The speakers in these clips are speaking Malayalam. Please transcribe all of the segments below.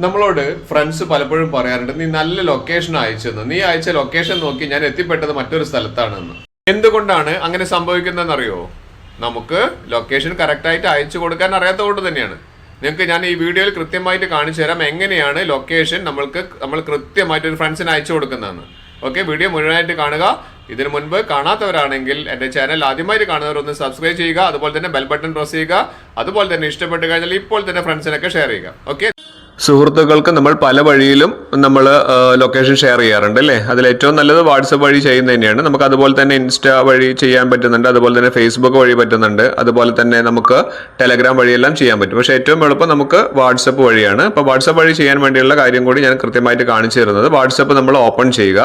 നമ്മളോട് ഫ്രണ്ട്സ് പലപ്പോഴും പറയാറുണ്ട്, നീ നല്ല ലൊക്കേഷൻ അയച്ചെന്ന്. നീ അയച്ച ലൊക്കേഷൻ നോക്കി ഞാൻ എത്തിപ്പെട്ടത് മറ്റൊരു സ്ഥലത്താണെന്ന്. എന്തുകൊണ്ടാണ് അങ്ങനെ സംഭവിക്കുന്നതെന്ന് അറിയോ? നമുക്ക് ലൊക്കേഷൻ കറക്റ്റായിട്ട് അയച്ചു കൊടുക്കാൻ അറിയാത്തത് കൊണ്ട് തന്നെയാണ്. നിങ്ങൾക്ക് ഞാൻ ഈ വീഡിയോയിൽ കൃത്യമായിട്ട് കാണിച്ചു തരാം എങ്ങനെയാണ് ലൊക്കേഷൻ നമ്മൾ കൃത്യമായിട്ട് ഒരു ഫ്രണ്ട്സിന് അയച്ചു കൊടുക്കുന്നതെന്ന്. ഓക്കെ, വീഡിയോ മുഴുവനായിട്ട് കാണുക. ഇതിനു മുൻപ് കാണാത്തവരാണെങ്കിൽ എൻ്റെ ചാനൽ ആദ്യമായിട്ട് കാണുന്നവർ ഒന്ന് സബ്സ്ക്രൈബ് ചെയ്യുക. അതുപോലെ തന്നെ ബെൽ ബട്ടൺ പ്രസ് ചെയ്യുക. അതുപോലെ തന്നെ ഇഷ്ടപ്പെട്ട് കഴിഞ്ഞാൽ ഇപ്പോൾ തന്നെ ഫ്രണ്ട്സിനൊക്കെ ഷെയർ ചെയ്യുക. ഓക്കെ, സുഹൃത്തുക്കൾക്ക് നമ്മൾ പല വഴിയിലും നമ്മൾ ലൊക്കേഷൻ ഷെയർ ചെയ്യാറുണ്ട് അല്ലേ? അതിൽ ഏറ്റവും നല്ലത് വാട്സപ്പ് വഴി ചെയ്യുന്നത് തന്നെയാണ്. നമുക്ക് അതുപോലെ തന്നെ ഇൻസ്റ്റ വഴി ചെയ്യാൻ പറ്റുന്നുണ്ട്, അതുപോലെ തന്നെ ഫേസ്ബുക്ക് വഴി പറ്റുന്നുണ്ട്, അതുപോലെ തന്നെ നമുക്ക് ടെലഗ്രാം വഴിയെല്ലാം ചെയ്യാൻ പറ്റും. പക്ഷേ ഏറ്റവും എളുപ്പം നമുക്ക് വാട്സപ്പ് വഴിയാണ്. അപ്പോൾ വാട്സപ്പ് വഴി ചെയ്യാൻ വേണ്ടിയുള്ള കാര്യം കൂടി ഞാൻ കൃത്യമായിട്ട് കാണിച്ചു തരുന്നത്. വാട്സപ്പ് നമ്മൾ ഓപ്പൺ ചെയ്യുക.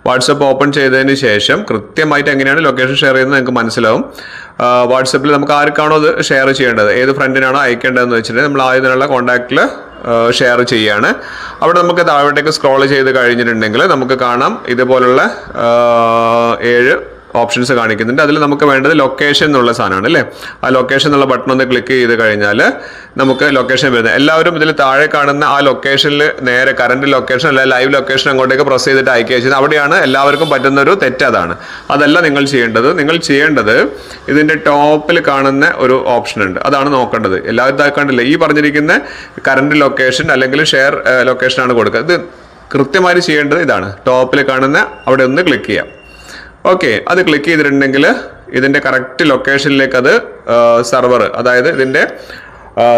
വാട്സപ്പ് ഓപ്പൺ ചെയ്തതിന് ശേഷം കൃത്യമായിട്ട് എങ്ങനെയാണ് ലൊക്കേഷൻ ഷെയർ ചെയ്യുന്നത് നിങ്ങൾക്ക് മനസ്സിലാവും. വാട്സപ്പിൽ നമുക്ക് ആർക്കാണോ അത് ഷെയർ ചെയ്യേണ്ടത്, ഏത് ഫ്രണ്ടിനാണോ അയക്കേണ്ടതെന്ന് വെച്ചിട്ടുണ്ടെങ്കിൽ നമ്മൾ ആയതിനുള്ള കോൺടാക്റ്റിൽ ഷെയർ ചെയ്യാണ്. അവിടെ നമുക്ക് താഴോട്ടേക്ക് സ്ക്രോൾ ചെയ്ത് കഴിഞ്ഞിട്ടുണ്ടെങ്കിൽ നമുക്ക് കാണാം ഇതുപോലുള്ള 7 ഓപ്ഷൻസ് കാണിക്കുന്നുണ്ട്. അതിൽ നമുക്ക് വേണ്ടത് ലൊക്കേഷൻ എന്നുള്ള സാധനമാണ് അല്ലേ? ആ ലൊക്കേഷൻ എന്നുള്ള ബട്ടൺ ഒന്ന് ക്ലിക്ക് ചെയ്ത് കഴിഞ്ഞാൽ നമുക്ക് ലൊക്കേഷൻ വരുന്നത്. എല്ലാവരും ഇതിൽ താഴെ കാണുന്ന ആ ലൊക്കേഷനിൽ നേരെ കറണ്ട് ലൊക്കേഷൻ അല്ല ലൈവ് ലൊക്കേഷൻ അങ്ങോട്ടേക്ക് പ്രസ് ചെയ്തിട്ട് അയക്കുക ചെയ്യുന്നത്. അവിടെയാണ് എല്ലാവർക്കും പറ്റുന്ന ഒരു തെറ്റ്. അതല്ല നിങ്ങൾ ചെയ്യേണ്ടത് ഇതിൻ്റെ ടോപ്പിൽ കാണുന്ന ഒരു ഓപ്ഷൻ ഉണ്ട്, അതാണ് നോക്കേണ്ടത്. എല്ലാവരും കണ്ടില്ലേ, ഈ പറഞ്ഞിരിക്കുന്ന കറണ്ട് ലൊക്കേഷൻ അല്ലെങ്കിൽ ഷെയർ ലൊക്കേഷനാണ് കൊടുക്കുക. ഇത് കൃത്യമായി ചെയ്യേണ്ടത് ഇതാണ്. ടോപ്പിൽ കാണുന്ന അവിടെ ഒന്ന് ക്ലിക്ക് ചെയ്യാം. ഓക്കെ, അത് ക്ലിക്ക് ചെയ്തിട്ടുണ്ടെങ്കിൽ ഇതിൻ്റെ കറക്റ്റ് ലൊക്കേഷനിലേക്ക് അത് സെർവർ, അതായത് ഇതിൻ്റെ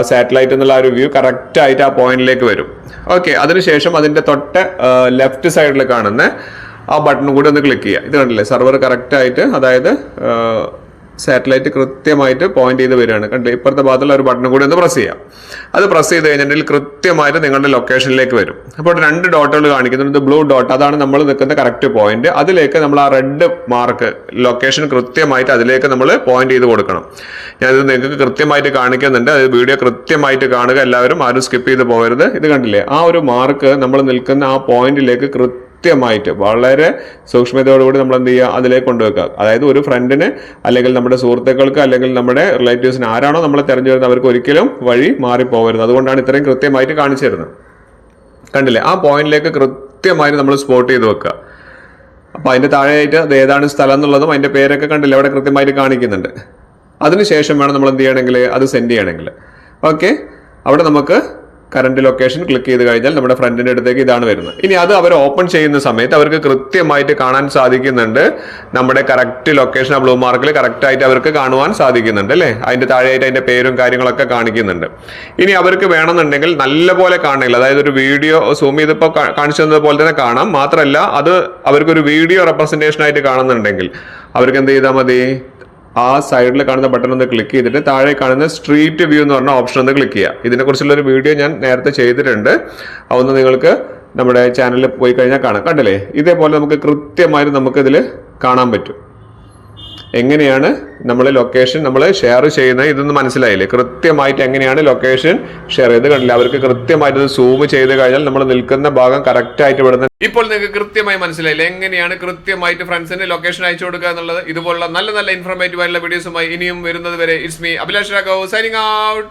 സാറ്റലൈറ്റ് എന്നുള്ള ആ ഒരു വ്യൂ കറക്റ്റായിട്ട് ആ പോയിന്റിലേക്ക് വരും. ഓക്കെ, അതിനുശേഷം അതിൻ്റെ തൊട്ട് ലെഫ്റ്റ് സൈഡിൽ കാണുന്ന ആ ബട്ടൺ കൂടി ഒന്ന് ക്ലിക്ക് ചെയ്യുക. ഇത് കണ്ടില്ലേ, സെർവർ കറക്റ്റായിട്ട്, അതായത് സാറ്റലൈറ്റ് കൃത്യമായിട്ട് പോയിന്റ് ചെയ്ത് വരികയാണ്. കണ്ടില്ലേ, ഇപ്പുറത്തെ ഭാഗത്തുള്ള ഒരു ബട്ടൺ കൂടി ഒന്ന് പ്രസ് ചെയ്യാം. അത് പ്രസ് ചെയ്ത് കഴിഞ്ഞിട്ടുണ്ടെങ്കിൽ കൃത്യമായിട്ട് നിങ്ങളുടെ ലൊക്കേഷനിലേക്ക് വരും. അപ്പോൾ 2 ഡോട്ടുകൾ കാണിക്കുന്നുണ്ട്. ബ്ലൂ ഡോട്ട്, അതാണ് നമ്മൾ നിൽക്കുന്ന കറക്റ്റ് പോയിന്റ്. അതിലേക്ക് നമ്മൾ ആ റെഡ് മാർക്ക് ലൊക്കേഷൻ കൃത്യമായിട്ട് അതിലേക്ക് നമ്മൾ പോയിന്റ് ചെയ്ത് കൊടുക്കണം. ഞാനിത് നിങ്ങൾക്ക് കൃത്യമായിട്ട് കാണിക്കുന്നുണ്ട്. അത് വീഡിയോ കൃത്യമായിട്ട് കാണുക എല്ലാവരും, ആരും സ്കിപ്പ് ചെയ്ത് പോകരുത്. ഇത് കണ്ടില്ലേ, ആ ഒരു മാർക്ക് നമ്മൾ നിൽക്കുന്ന ആ പോയിന്റിലേക്ക് കൃത്യമായിട്ട് വളരെ സൂക്ഷ്മതയോടുകൂടി നമ്മൾ എന്ത് ചെയ്യുക, അതിലേക്ക് കൊണ്ടുവെക്കുക. അതായത് ഒരു ഫ്രണ്ടിന് അല്ലെങ്കിൽ നമ്മുടെ സുഹൃത്തുക്കൾക്ക് അല്ലെങ്കിൽ നമ്മുടെ റിലേറ്റീവ്സിന് ആരാണോ നമ്മളെ തിരഞ്ഞു വരുന്നത് അവർക്ക് ഒരിക്കലും വഴി മാറിപ്പോകരുത്. അതുകൊണ്ടാണ് ഇത്രയും കൃത്യമായിട്ട് കാണിച്ചു തരുന്നത്. കണ്ടില്ലേ, ആ പോയിന്റിലേക്ക് കൃത്യമായിട്ട് നമ്മൾ സ്പോട്ട് ചെയ്ത് വെക്കുക. അപ്പോൾ അതിൻ്റെ താഴെയായിട്ട് അത് ഏതാണ് സ്ഥലം എന്നുള്ളതും അതിൻ്റെ പേരൊക്കെ കണ്ടില്ലേ അവിടെ കൃത്യമായിട്ട് കാണിക്കുന്നുണ്ട്. അതിനുശേഷം വേണം നമ്മൾ എന്ത് ചെയ്യണമെങ്കിൽ അത് സെൻഡ് ചെയ്യണമെങ്കിൽ. ഓക്കെ, അവിടെ നമുക്ക് കറണ്ട് ലൊക്കേഷൻ ക്ലിക്ക് ചെയ്ത് കഴിഞ്ഞാൽ നമ്മുടെ ഫ്രണ്ടിൻ്റെ അടുത്തേക്ക് ഇതാണ് വരുന്നത്. ഇനി അത് അവർ ഓപ്പൺ ചെയ്യുന്ന സമയത്ത് അവർക്ക് കൃത്യമായിട്ട് കാണാൻ സാധിക്കുന്നുണ്ട്. നമ്മുടെ കറക്റ്റ് ലൊക്കേഷൻ ആ ബ്ലൂ മാർക്കിൽ കറക്റ്റായിട്ട് അവർക്ക് കാണുവാൻ സാധിക്കുന്നുണ്ട് അല്ലേ? അതിൻ്റെ താഴെയായിട്ട് അതിൻ്റെ പേരും കാര്യങ്ങളൊക്കെ കാണിക്കുന്നുണ്ട്. ഇനി അവർക്ക് വേണമെന്നുണ്ടെങ്കിൽ നല്ലപോലെ കാണണമെങ്കിൽ, അതായത് ഒരു വീഡിയോ സൂം ചെയ്തപ്പോൾ കാണിച്ചു തന്നത് പോലെ തന്നെ കാണാം. മാത്രമല്ല അത് അവർക്കൊരു വീഡിയോ റെപ്രസെൻറ്റേഷൻ ആയിട്ട് കാണുന്നുണ്ടെങ്കിൽ അവർക്ക് എന്ത് ചെയ്താൽ മതി, ആ സൈഡിൽ കാണുന്ന ബട്ടൺ ഒന്ന് ക്ലിക്ക് ചെയ്തിട്ട് താഴെ കാണുന്ന സ്ട്രീറ്റ് വ്യൂ എന്ന് പറഞ്ഞ ഓപ്ഷൻ ഒന്ന് ക്ലിക്ക് ചെയ്യുക. ഇതിനെക്കുറിച്ചുള്ളൊരു വീഡിയോ ഞാൻ നേരത്തെ ചെയ്തിട്ടുണ്ട്, അതൊന്ന് നിങ്ങൾക്ക് നമ്മുടെ ചാനലിൽ പോയി കഴിഞ്ഞാൽ കാണാം. കണ്ടില്ലേ, ഇതേപോലെ നമുക്ക് കൃത്യമായിട്ട് നമുക്കിതിൽ കാണാൻ പറ്റും എങ്ങനെയാണ് നമ്മൾ ലൊക്കേഷൻ നമ്മൾ ഷെയർ ചെയ്യുന്നത്. ഇതൊന്നും മനസ്സിലായില്ലേ? കൃത്യമായിട്ട് എങ്ങനെയാണ് ലൊക്കേഷൻ ഷെയർ ചെയ്ത് കണ്ടില്ല. അവർക്ക് കൃത്യമായിട്ട് സൂം ചെയ്ത് കഴിഞ്ഞാൽ നമ്മൾ നിൽക്കുന്ന ഭാഗം കറക്റ്റായിട്ട് വിടുന്നത്. ഇപ്പോൾ നിങ്ങൾക്ക് കൃത്യമായി മനസ്സിലായില്ലേ എങ്ങനെയാണ് കൃത്യമായിട്ട് ഫ്രണ്ട്സിന് ലൊക്കേഷൻ അയച്ചു കൊടുക്കുക എന്നുള്ളത്. ഇതുപോലുള്ള നല്ല ഇൻഫോർമേറ്റീവ് ആയിട്ടുള്ള വീഡിയോസുമായി ഇനിയും വരുന്നത് വരെ it's me Abhilash Raghav signing out.